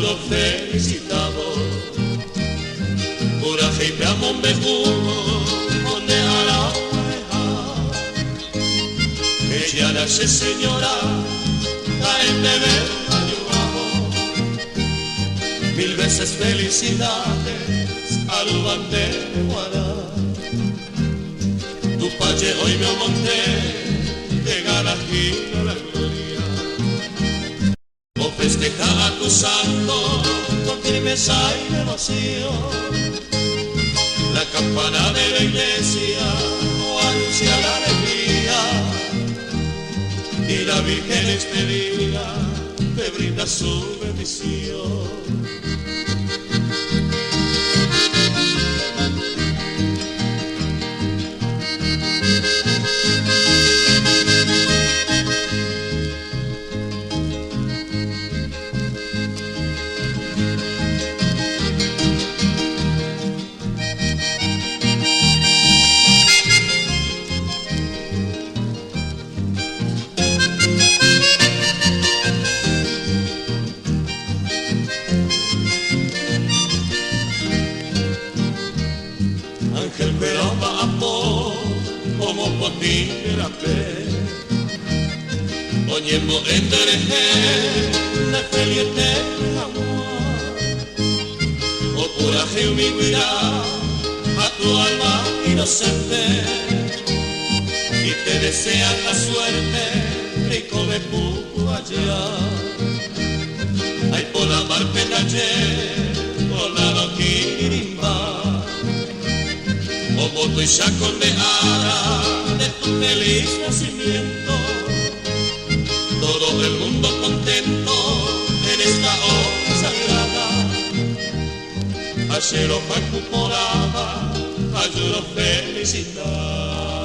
lo felicitamos. Pura fe y amor me juro, donde a la oreja. Ella nace señora, caen de ver yo amo. Mil veces felicidades al Guatemala. Tu paye hoy me monté, llega la gira la gloria. O festeja a tu santo con firmeza y devoción. La campana de la iglesia no anuncia la alegría. Y la Virgen este día te brinda su bendición. Ángel pero amor, como potiguera pe. Oñemo endereje, la feliete amor. O coraje y humildad a tu alma inocente. Y te desean la suerte, rico de pupo allá. Ay, por la mar ayer, por la loquirimba. Como tu ya condeara de tu feliz nacimiento, todo el mundo contento en esta hora sagrada. Ayer o Paco moraba, ayudo felicitar.